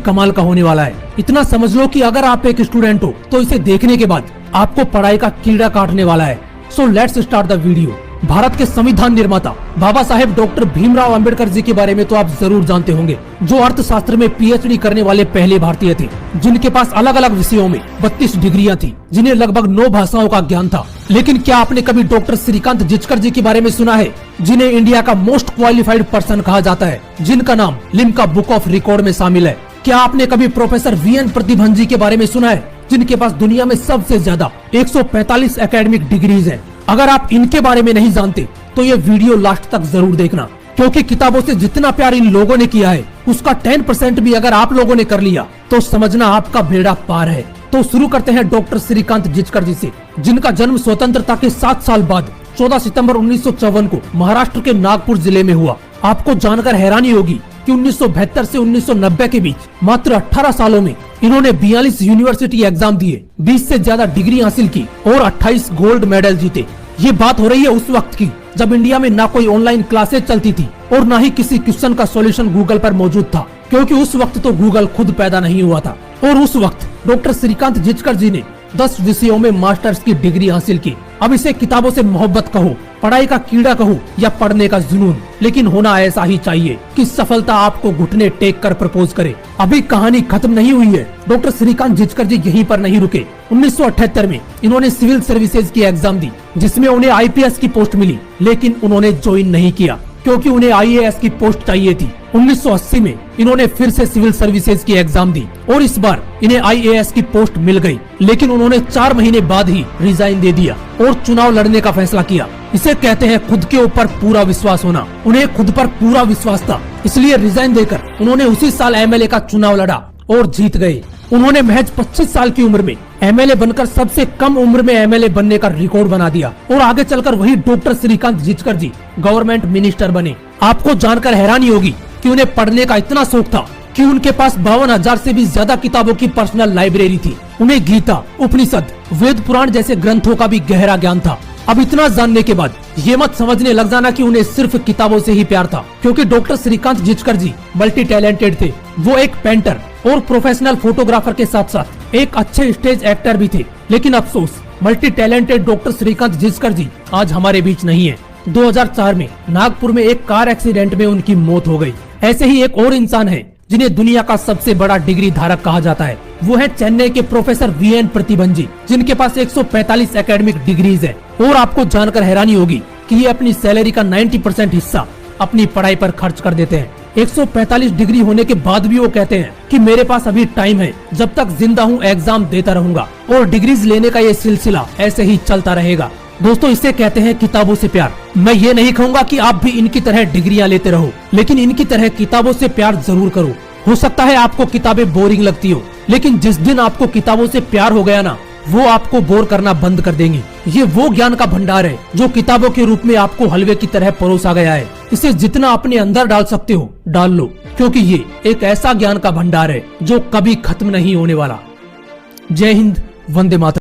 कमाल का होने वाला है। इतना समझ लो कि अगर आप एक स्टूडेंट हो तो इसे देखने के बाद आपको पढ़ाई का कीड़ा काटने वाला है। So let's start the video. Bharat के संविधान निर्माता बाबा साहेब डॉक्टर भीमराव अंबेडकर जी के बारे में तो आप जरूर जानते होंगे, जो अर्थशास्त्र में पीएचडी करने वाले पहले भारतीय थे, जिनके पास अलग अलग विषयों में 32 डिग्रियां थी, जिन्हें लगभग 9 भाषाओं का ज्ञान था। लेकिन क्या आपने कभी डॉक्टर श्रीकांत जिचकर जी के बारे में सुना है, जिन्हें इंडिया का मोस्ट क्वालिफाइड पर्सन कहा जाता है, जिनका नाम लिम्का बुक ऑफ रिकॉर्ड में शामिल है? क्या आपने कभी प्रोफेसर वीएन प्रतिभन जी के बारे में सुना है, जिनके पास दुनिया में सबसे ज्यादा 145 एकेडमिक डिग्रीज है? अगर आप इनके बारे में नहीं जानते तो ये वीडियो लास्ट तक जरूर देखना, क्योंकि किताबों से जितना प्यार इन लोगों ने किया है उसका 10% भी अगर आप लोगों ने कर लिया तो समझना आपका बेड़ा पार है। तो शुरू करते हैं डॉक्टर श्रीकांत जिचकर जी से, जिनका जन्म स्वतंत्रता के 7 साल बाद 14 सितंबर 1954 को महाराष्ट्र के नागपुर जिले में हुआ। आपको जानकर हैरानी होगी कि 1972 से 1990 के बीच मात्र 18 सालों में इन्होंने 42 यूनिवर्सिटी एग्जाम दिए, 20 से ज्यादा डिग्री हासिल की और 28 गोल्ड मेडल जीते। ये बात हो रही है उस वक्त की जब इंडिया में ना कोई ऑनलाइन क्लासेज चलती थी और ना ही किसी क्वेश्चन का सॉल्यूशन गूगल पर मौजूद था, क्योंकि उस वक्त तो गूगल खुद पैदा नहीं हुआ था। और उस वक्त डॉक्टर श्रीकांत जिचकर जी ने 10 विषयों में मास्टर्स की डिग्री हासिल की। अब इसे किताबों से मोहब्बत कहो, पढ़ाई का कीड़ा कहो या पढ़ने का जुनून, लेकिन होना ऐसा ही चाहिए कि सफलता आपको घुटने टेक कर प्रपोज करे। अभी कहानी खत्म नहीं हुई है। डॉक्टर श्रीकांत जिचकर जी यहीं पर नहीं रुके। 1978 में इन्होंने सिविल सर्विसेज की एग्जाम दी, जिसमें उन्हें आईपीएस की पोस्ट मिली, लेकिन उन्होंने ज्वाइन नहीं किया क्योंकि उन्हें आईएएस की पोस्ट चाहिए थी। 1980 में इन्होंने फिर से सिविल सर्विसेज की एग्जाम दी और इस बार इन्हें आईएएस की पोस्ट मिल गई, लेकिन उन्होंने 4 महीने बाद ही रिजाइन दे दिया और चुनाव लड़ने का फैसला किया। इसे कहते हैं खुद के ऊपर पूरा विश्वास होना। उन्हें खुद पर पूरा विश्वास था, इसलिए रिजाइन देकर उन्होंने उसी साल एमएलए का चुनाव लड़ा और जीत गए। उन्होंने महज 25 साल की उम्र में एमएलए बनकर सबसे कम उम्र में एमएलए बनने का रिकॉर्ड बना दिया और आगे चलकर वही डॉक्टर श्रीकांत जिचकर जी गवर्नमेंट मिनिस्टर बने। आपको जानकर हैरानी होगी कि उन्हें पढ़ने का इतना शौक था कि उनके पास 52,000 से भी ज्यादा किताबों की पर्सनल लाइब्रेरी थी। उन्हें गीता, उपनिषद, वेद पुराण जैसे ग्रंथों का भी गहरा ज्ञान था। अब इतना जानने के बाद ये मत समझने लग जाना कि उन्हें सिर्फ किताबों से ही प्यार था, क्योंकि डॉक्टर श्रीकांत जिचकर जी मल्टी टैलेंटेड थे। वो एक पेंटर और प्रोफेशनल फोटोग्राफर के साथ साथ एक अच्छे स्टेज एक्टर भी थे। लेकिन अफसोस, multi talented doctor Shrikant Jichkar ji आज हमारे बीच नहीं है। 2004 में नागपुर में एक कार एक्सीडेंट में उनकी मौत हो गई। ऐसे ही एक और इंसान है जिन्हें दुनिया का सबसे बड़ा डिग्री धारक कहा जाता है। वो है चेन्नई के प्रोफेसर वीएन प्रतिभन जी, जिनके पास 145 एकेडमिक डिग्रीज है। और आपको जानकर हैरानी होगी कि ये अपनी सैलरी का 90% हिस्सा अपनी पढ़ाई पर खर्च कर देते हैं। 145 डिग्री होने के बाद भी वो कहते हैं कि मेरे पास अभी टाइम है, जब तक जिंदा हूँ एग्जाम देता रहूंगा और डिग्रीज लेने का ये सिलसिला ऐसे ही चलता रहेगा। दोस्तों, इसे कहते हैं किताबों से प्यार। मैं ये नहीं कहूँगा कि आप भी इनकी तरह डिग्रियां लेते रहो, लेकिन इनकी तरह किताबों से प्यार जरूर करो। हो सकता है आपको किताबें बोरिंग लगती हो, लेकिन जिस दिन आपको किताबों से प्यार हो गया ना, वो आपको बोर करना बंद कर देंगी। ये वो ज्ञान का भंडार है जो किताबों के रूप में आपको हलवे की तरह परोसा गया है। इसे जितना अपने अंदर डाल सकते हो डाल लो, क्योंकि ये एक ऐसा ज्ञान का भंडार है जो कभी खत्म नहीं होने वाला। जय हिंद, वंदे मातरम।